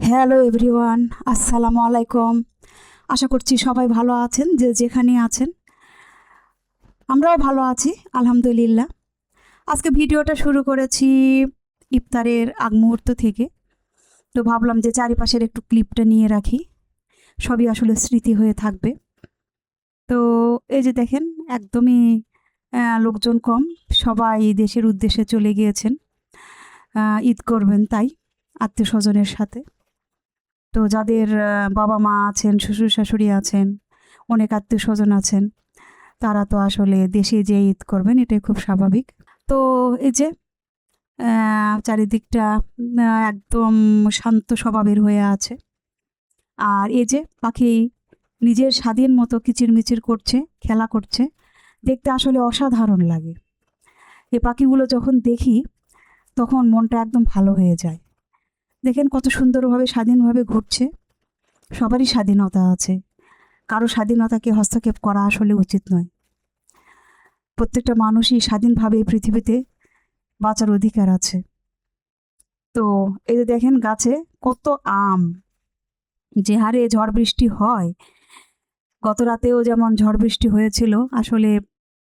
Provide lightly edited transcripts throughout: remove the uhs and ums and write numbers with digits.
Hello everyone, আসসালামু আলাইকুম। আশা করছি সবাই ভালো আছেন, যে যেখানে আছেন। আমরাও ভালো আছি আলহামদুলিল্লাহ। আজকে ভিডিওটা শুরু করেছি ইফতারের আগ মুহূর্ত থেকে। তো ভাবলাম যে চারিপাশের একটু ক্লিপটা নিয়ে রাখি, সবই আসলে স্মৃতি হয়ে থাকবে। তো এই যে দেখেন, একদমই লোকজন কম, সবাই দেশের উদ্দেশ্যে চলে গিয়েছেন ঈদ করবেন, তাই আত্মীয় স্বজনের সাথে। তো যাদের বাবা মা আছেন, শ্বশুর শাশুড়ি আছেন, অনেক আত্মীয় স্বজন আছেন, তারা তো আসলে দেশে যেয়ে ঈদ করবেন, এটাই খুব স্বাভাবিক। তো এই যে চারিদিকটা একদম শান্ত স্বভাবের হয়ে আছে। আর এই যে পাখি নিজের স্বাধীন মতো কিচিরমিচির করছে, খেলা করছে, দেখতে আসলে অসাধারণ লাগে। এই পাখিগুলো যখন দেখি তখন মনটা একদম ভালো হয়ে যায়। দেখেন কত সুন্দরভাবে স্বাধীনভাবে ঘুরছে। সবারই স্বাধীনতা আছে, কারো স্বাধীনতাকে হস্তক্ষেপ করা আসলে উচিত নয়। প্রত্যেকটা মানুষই স্বাধীনভাবে এই পৃথিবীতে বাঁচার অধিকার আছে। তো এই যে দেখেন গাছে কত আম, যে হারে ঝড় বৃষ্টি হয়, গত রাতেও যেমন ঝড় বৃষ্টি হয়েছিল, আসলে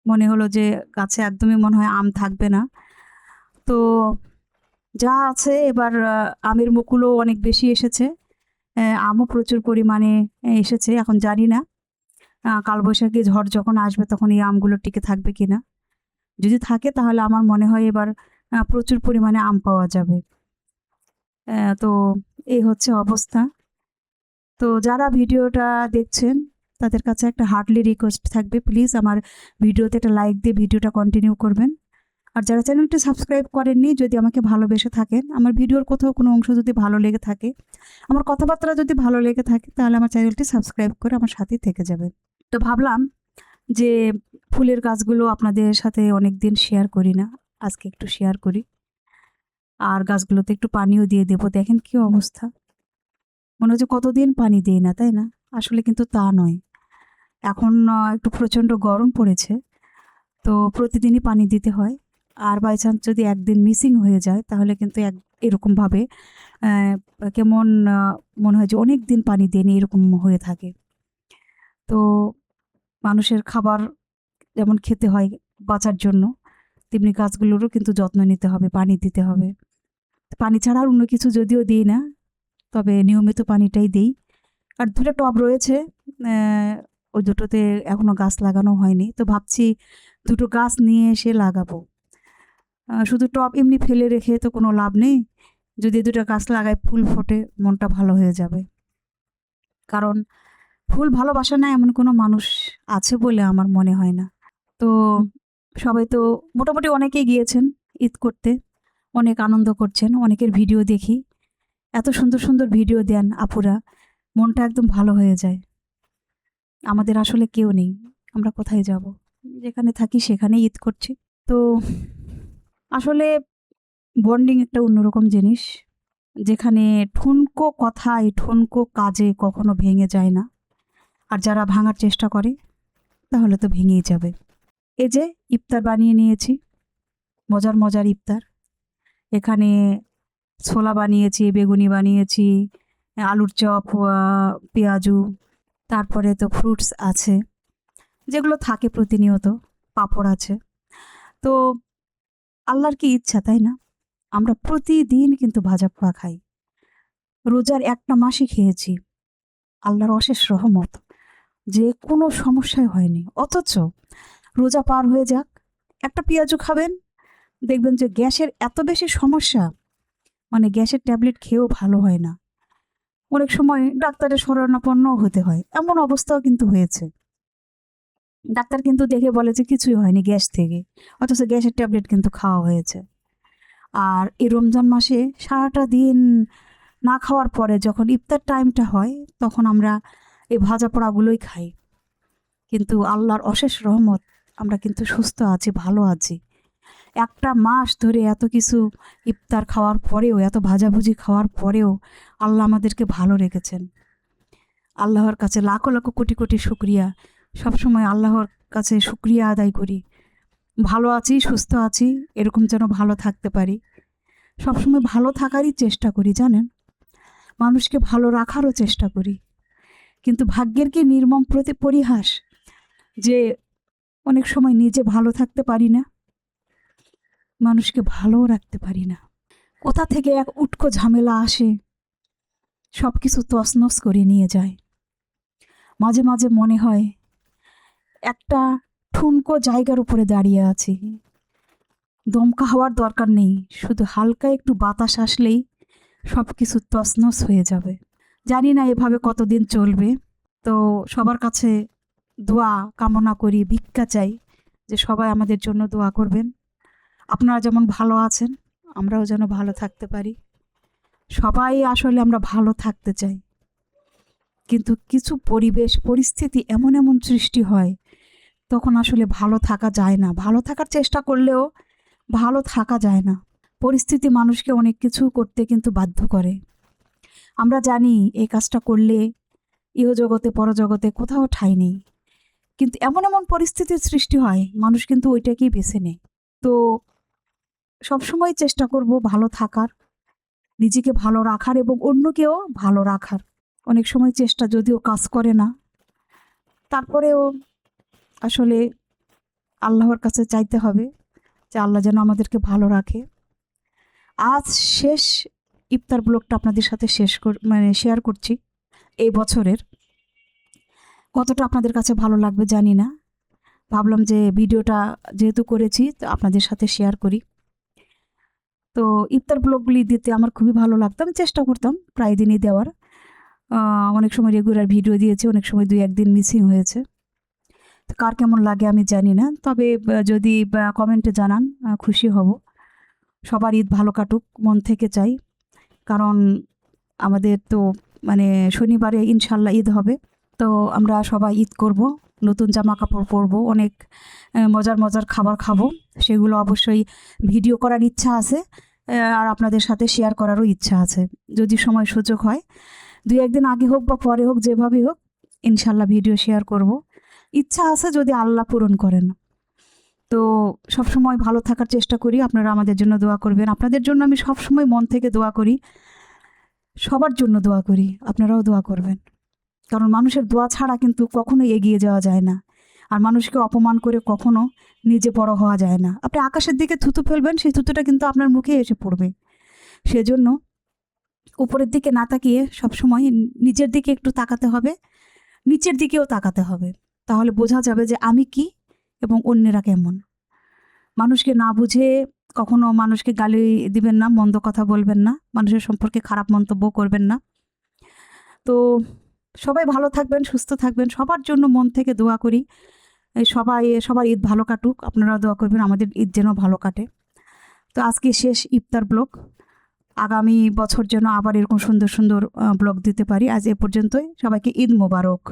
মনে হলো যে গাছে একদমই মনে হয় আম থাকবে না। তো যা আছে এবার আমের মুকুলও অনেক বেশি এসেছে, আমও প্রচুর পরিমাণে এসেছে। এখন জানি না কালবৈশাখী ঝড় যখন আসবে তখন এই আমগুলো টিকে থাকবে কিনা। যদি থাকে তাহলে আমার মনে হয় এবার প্রচুর পরিমাণে আম পাওয়া যাবে। তো এই হচ্ছে অবস্থা। তো যারা ভিডিওটা দেখছেন তাদের কাছে একটা হার্টলি রিকোয়েস্ট থাকবে, প্লিজ আমার ভিডিওতে একটা লাইক দিয়ে ভিডিওটা কন্টিনিউ করবেন। আর যারা চ্যানেলটি সাবস্ক্রাইব করেননি, যদি আমাকে ভালোবেসে থাকেন, আমার ভিডিওর কোথাও কোনো অংশ যদি ভালো লেগে থাকে, আমার কথাবার্তা যদি ভালো লেগে থাকে, তাহলে আমার চ্যানেলটি সাবস্ক্রাইব করে আমার সাথেই থেকে যাবেন। তো ভাবলাম যে ফুলের গাছগুলো আপনাদের সাথে অনেক দিন শেয়ার করি না, আজকে একটু শেয়ার করি। আর গাছগুলোতে একটু পানিও দিয়ে দেবো। দেখেন কি অবস্থা, মনে হচ্ছে কতদিন পানি দিই না, তাই না? আসলে কিন্তু তা নয়। এখন একটু প্রচণ্ড গরম পড়েছে, তো প্রতিদিনই পানি দিতে হয়। আর বাই চান্স যদি একদিন মিসিং হয়ে যায়, তাহলে কিন্তু এরকমভাবে কেমন মনে হয় যে অনেক দিন পানি দেয়নি, এরকম হয়ে থাকে। তো মানুষের খাবার যেমন খেতে হয় বাঁচার জন্য, তেমনি গাছগুলোরও কিন্তু যত্ন নিতে হবে, পানি দিতে হবে। পানি ছাড়া আর অন্য কিছু যদিও দিই না, তবে নিয়মিত পানিটাই দিই। আর দুটো টব রয়েছে, ওই দুটোতে এখনও গাছ লাগানো হয়নি। তো ভাবছি দুটো গাছ নিয়ে এসে লাগাবো। শুধু টব এমনি ফেলে রেখে তো কোনো লাভ নেই। যদি দুটো গাছ লাগাই, ফুল ফোটে, মনটা ভালো হয়ে যাবে। কারণ ফুল ভালোবাসা না এমন কোনো মানুষ আছে বলে আমার মনে হয় না। তো সবাই তো মোটামুটি অনেকেই গিয়েছেন ঈদ করতে, অনেক আনন্দ করছেন। অনেকের ভিডিও দেখি, এত সুন্দর সুন্দর ভিডিও দেন আপুরা, মনটা একদম ভালো হয়ে যায়। আমাদের আসলে কেউ নেই, আমরা কোথায় যাব? যেখানে থাকি সেখানেই ঈদ করছি। তো আসলে বন্ডিং একটা অন্যরকম জিনিস, যেখানে ঠুনকো কথায় ঠুনকো কাজে কখনো ভেঙে যায় না। আর যারা ভাঙার চেষ্টা করে তাহলে তো ভেঙেই যাবে। এই যে ইফতার বানিয়ে নিয়েছি, মজার মজার ইফতার। এখানে ছোলা বানিয়েছি, বেগুনি বানিয়েছি, আলুর চপ, পেঁয়াজু, তারপরে তো ফ্রুটস আছে যেগুলো থাকে প্রতিনিয়ত, পাঁপড় আছে। তো আল্লাহর কি ইচ্ছা, তাই না? আমরা প্রতিদিন কিন্তু ভাজা পোড়া খাই। রোজার একটা মাসই খেয়েছি, আল্লাহর অশেষ রহমত, যে কোনো সমস্যাই হয়নি। অথচ রোজা পার হয়ে যাক, একটা পেঁয়াজু খাবেন, দেখবেন যে গ্যাসের এত বেশি সমস্যা, মানে গ্যাসের ট্যাবলেট খেয়েও ভালো হয় না। অনেক সময় ডাক্তারের শরণাপন্নও হতে হয়, এমন অবস্থাও কিন্তু হয়েছে। ডাক্তার কিন্তু দেখে বলে যে কিছুই হয়নি গ্যাস থেকে, অথচ গ্যাসের ট্যাবলেট কিন্তু খাওয়া হয়েছে। আর এই রমজান মাসে সারাটা দিন না খাওয়ার পরে যখন ইফতার টাইমটা হয়, তখন আমরা এই ভাজা পোড়াগুলোই খাই। কিন্তু আল্লাহর অশেষ রহমত, আমরা কিন্তু সুস্থ আছি, ভালো আছি। একটা মাস ধরে এত কিছু ইফতার খাওয়ার পরেও, এত ভাজাভুজি খাওয়ার পরেও আল্লাহ আমাদেরকে ভালো রেখেছেন। আল্লাহর কাছে লাখো লাখো কোটি কোটি শুকরিয়া। সবসময় আল্লাহর কাছে শুকরিয়া আদায় করি, ভালো আছি, সুস্থ আছি, এরকম যেন ভালো থাকতে পারি। সবসময় ভালো থাকারই চেষ্টা করি, জানেন? মানুষকে ভালো রাখারও চেষ্টা করি, কিন্তু ভাগ্যের কি নির্মম পরিহাস যে অনেক সময় নিজে ভালো থাকতে পারি না, মানুষকে ভালোও রাখতে পারি না। কোথা থেকে এক উটকো ঝামেলা আসে, সব কিছু তছনছ করে নিয়ে যায়। মাঝে মাঝে মনে হয় একটা ঠুনকো জায়গার উপরে দাঁড়িয়ে আছি, দমকা হওয়ার দরকার নেই, শুধু হালকা একটু বাতাস আসলেই সব কিছু তছনছ হয়ে যাবে। জানি না এভাবে কতদিন চলবে। তো সবার কাছে দোয়া কামনা করি, ভিক্ষা চাই যে সবাই আমাদের জন্য দোয়া করবেন। আপনারা যেমন ভালো আছেন, আমরাও যেন ভালো থাকতে পারি। সবাই আসলে আমরা ভালো থাকতে চাই, কিন্তু কিছু পরিস্থিতি এমন এমন সৃষ্টি হয়, তখন আসলে ভালো থাকা যায় না। ভালো থাকার চেষ্টা করলেও ভালো থাকা যায় না। পরিস্থিতি মানুষকে অনেক কিছু করতে কিন্তু বাধ্য করে। আমরা জানি এই কাজটা করলে ইহজগতে পরজগতে কোথাও ঠাঁই নেই, কিন্তু এমন এমন পরিস্থিতির সৃষ্টি হয়, মানুষ কিন্তু ওইটাকেই বেছে নেয়। তো সবসময় চেষ্টা করব ভালো থাকার, নিজেকে ভালো রাখার এবং অন্যকেও ভালো রাখার। অনেক সময় চেষ্টা যদিও কাজ করে না, তারপরেও আসলে আল্লাহর কাছে চাইতে হবে যে আল্লাহ যেন আমাদেরকে ভালো রাখে। আজ শেষ ইফতার ব্লগটা আপনাদের সাথে শেয়ার করছি। এই বছরের কতটা আপনাদের কাছে ভালো লাগবে জানি না, ভাবলাম যে ভিডিওটা যেহেতু করেছি তো আপনাদের সাথে শেয়ার করি। তো ইফতার ব্লগগুলি দিতে আমার খুবই ভালো লাগতো, আমি চেষ্টা করতাম প্রায় দিনই দেওয়ার। অনেক সময় রেগুলার ভিডিও দিয়েছি, অনেক সময় 2-1 দিন মিসিং হয়েছে। তো কার কেমন লাগে আমি জানি না, তবে যদি কমেন্টে জানান খুশি হব। সবার ঈদ ভালো কাটুক, মন থেকে চাই। কারণ আমাদের তো শনিবারে ইনশাল্লাহ ঈদ হবে, তো আমরা সবাই ঈদ করব, নতুন জামা কাপড় পরবো, অনেক মজার মজার খাবার খাবো। সেগুলো অবশ্যই ভিডিও করার ইচ্ছা আছে, আর আপনাদের সাথে শেয়ার করারও ইচ্ছা আছে। যদি সময় সুযোগ হয় 2-1 দিন আগে হোক বা পরে হোক, যেভাবেই হোক ইনশাল্লাহ ভিডিও শেয়ার করব। ইচ্ছা আছে যদি আল্লাহ পূরণ করেন। তো সবসময় ভালো থাকার চেষ্টা করি, আপনারা আমাদের জন্য দোয়া করবেন। আপনাদের জন্য আমি সবসময় মন থেকে দোয়া করি, সবার জন্য দোয়া করি, আপনারাও দোয়া করবেন। কারণ মানুষের দোয়া ছাড়া কিন্তু কখনোই এগিয়ে যাওয়া যায় না, আর মানুষকে অপমান করে কখনো নিজে বড় হওয়া যায় না। আপনি আকাশের দিকে থুতু ফেলবেন, সেই থুতুটা কিন্তু আপনার মুখে এসে পড়বে। সেজন্য উপরের দিকে না তাকিয়ে সবসময় নিজের দিকে একটু তাকাতে হবে, নিচের দিকেও তাকাতে হবে। তাহলে বোঝা যাবে যে আমি কি এবং অন্যেরা কেমন। মানুষকে না বুঝে কখনো মানুষকে গালি দিবেন না, মন্দ কথা বলবেন না, মানুষের সম্পর্কে খারাপ মন্তব্য করবেন না। তো সবাই ভালো থাকবেন, সুস্থ থাকবেন, সবার জন্য মন থেকে দোয়া করি। সবার ঈদ ভালো কাটুক, আপনারা দোয়া করবেন আমাদের ঈদ যেন ভালো কাটে। তো আজকে শেষ ইফতার ব্লগ, আগামী বছর যেন আবার এরকম সুন্দর সুন্দর ব্লগ দিতে পারি। আজ এ পর্যন্তই, সবাইকে ঈদ মোবারক।